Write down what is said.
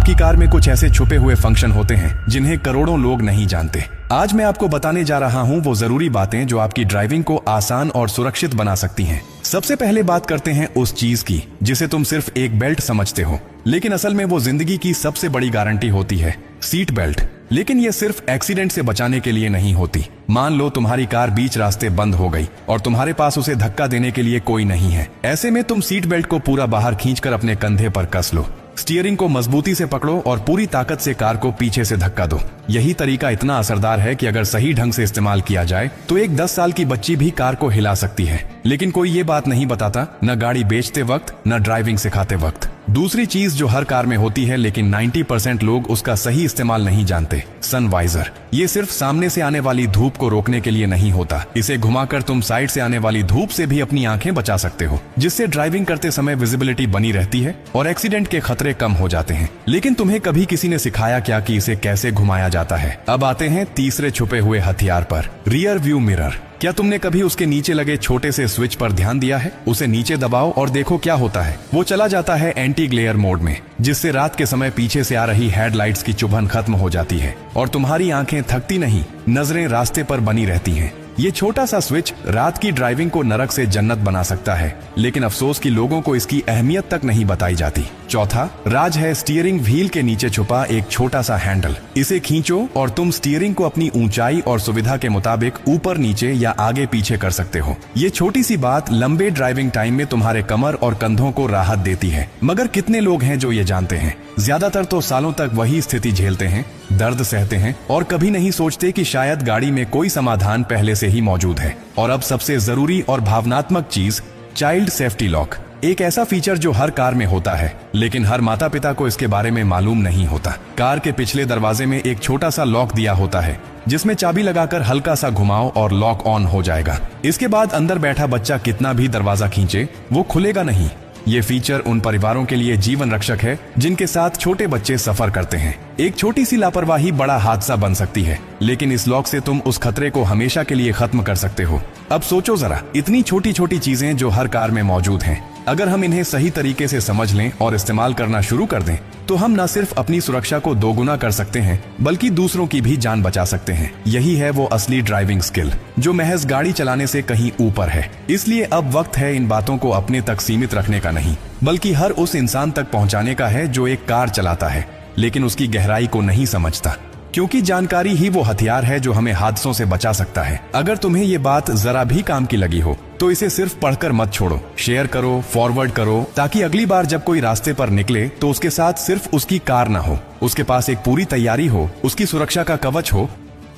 आपकी कार में कुछ ऐसे छुपे हुए फंक्शन होते हैं जिन्हें करोड़ों लोग नहीं जानते। आज मैं आपको बताने जा रहा हूं वो जरूरी बातें जो आपकी ड्राइविंग को आसान और सुरक्षित बना सकती हैं। सबसे पहले बात करते हैं उस चीज की जिसे तुम सिर्फ एक बेल्ट समझते हो, लेकिन असल में वो जिंदगी की सबसे बड़ी गारंटी होती है, सीट बेल्ट। लेकिन ये सिर्फ एक्सीडेंट से बचाने के लिए नहीं होती। मान लो तुम्हारी कार बीच रास्ते बंद हो गई और तुम्हारे पास उसे धक्का देने के लिए कोई नहीं है। ऐसे में तुम सीट बेल्ट को पूरा बाहर खींचकर अपने कंधे पर कस लो, स्टीयरिंग को मजबूती से पकड़ो और पूरी ताकत से कार को पीछे से धक्का दो। यही तरीका इतना असरदार है कि अगर सही ढंग से इस्तेमाल किया जाए तो एक 10 साल की बच्ची भी कार को हिला सकती है। लेकिन कोई ये बात नहीं बताता, न गाड़ी बेचते वक्त न ड्राइविंग सिखाते वक्त। दूसरी चीज जो हर कार में होती है लेकिन 90% लोग उसका सही इस्तेमाल नहीं जानते, सन वाइजर। ये सिर्फ सामने से आने वाली धूप को रोकने के लिए नहीं होता। इसे घुमाकर तुम साइड से आने वाली धूप से भी अपनी आंखें बचा सकते हो, जिससे ड्राइविंग करते समय विजिबिलिटी बनी रहती है और एक्सीडेंट के खतरे कम हो जाते हैं। लेकिन तुम्हें कभी किसी ने सिखाया क्या कि इसे कैसे घुमाया जाता है? अब आते हैं तीसरे छुपे हुए हथियार पर, रियर व्यू मिरर। क्या तुमने कभी उसके नीचे लगे छोटे से स्विच पर ध्यान दिया है? उसे नीचे दबाओ और देखो क्या होता है। वो चला जाता है एंटी ग्लेयर मोड में, जिससे रात के समय पीछे से आ रही हेडलाइट्स की चुभन खत्म हो जाती है और तुम्हारी आंखें थकती नहीं, नजरें रास्ते पर बनी रहती हैं। ये छोटा सा स्विच रात की ड्राइविंग को नरक से जन्नत बना सकता है, लेकिन अफसोस कि लोगों को इसकी अहमियत तक नहीं बताई जाती। चौथा राज है स्टीयरिंग व्हील के नीचे छुपा एक छोटा सा हैंडल। इसे खींचो और तुम स्टीयरिंग को अपनी ऊंचाई और सुविधा के मुताबिक ऊपर नीचे या आगे पीछे कर सकते हो। ये छोटी सी बात लंबे ड्राइविंग टाइम में तुम्हारे कमर और कंधों को राहत देती है। मगर कितने लोग हैं जो ये जानते हैं? ज्यादातर तो सालों तक वही स्थिति झेलते हैं, दर्द सहते हैं और कभी नहीं सोचते कि शायद गाड़ी में कोई समाधान पहले से ही मौजूद है। और अब सबसे जरूरी और भावनात्मक चीज, चाइल्ड सेफ्टी लॉक। एक ऐसा फीचर जो हर कार में होता है, लेकिन हर माता पिता को इसके बारे में मालूम नहीं होता। कार के पिछले दरवाजे में एक छोटा सा लॉक दिया होता है, जिसमें चाबी लगाकर हल्का सा घुमाओ और लॉक ऑन हो जाएगा। इसके बाद अंदर बैठा बच्चा कितना भी दरवाजा खींचे, वो खुलेगा नहीं। ये फीचर उन परिवारों के लिए जीवन रक्षक है जिनके साथ छोटे बच्चे सफर करते हैं। एक छोटी सी लापरवाही बड़ा हादसा बन सकती है, लेकिन इस लॉक से तुम उस खतरे को हमेशा के लिए खत्म कर सकते हो। अब सोचो जरा, इतनी छोटी छोटी चीजें जो हर कार में मौजूद हैं, अगर हम इन्हें सही तरीके से समझ लें और इस्तेमाल करना शुरू कर दें तो हम न सिर्फ अपनी सुरक्षा को दोगुना कर सकते हैं, बल्कि दूसरों की भी जान बचा सकते हैं। यही है वो असली ड्राइविंग स्किल जो महज गाड़ी चलाने से कहीं ऊपर है। इसलिए अब वक्त है इन बातों को अपने तक सीमित रखने का नहीं, बल्कि हर उस इंसान तक पहुंचाने का है जो एक कार चलाता है लेकिन उसकी गहराई को नहीं समझता। क्योंकि जानकारी ही वो हथियार है जो हमें हादसों से बचा सकता है। अगर तुम्हें ये बात जरा भी काम की लगी हो तो इसे सिर्फ पढ़कर मत छोड़ो, शेयर करो, फॉरवर्ड करो, ताकि अगली बार जब कोई रास्ते पर निकले तो उसके साथ सिर्फ उसकी कार ना हो, उसके पास एक पूरी तैयारी हो, उसकी सुरक्षा का कवच हो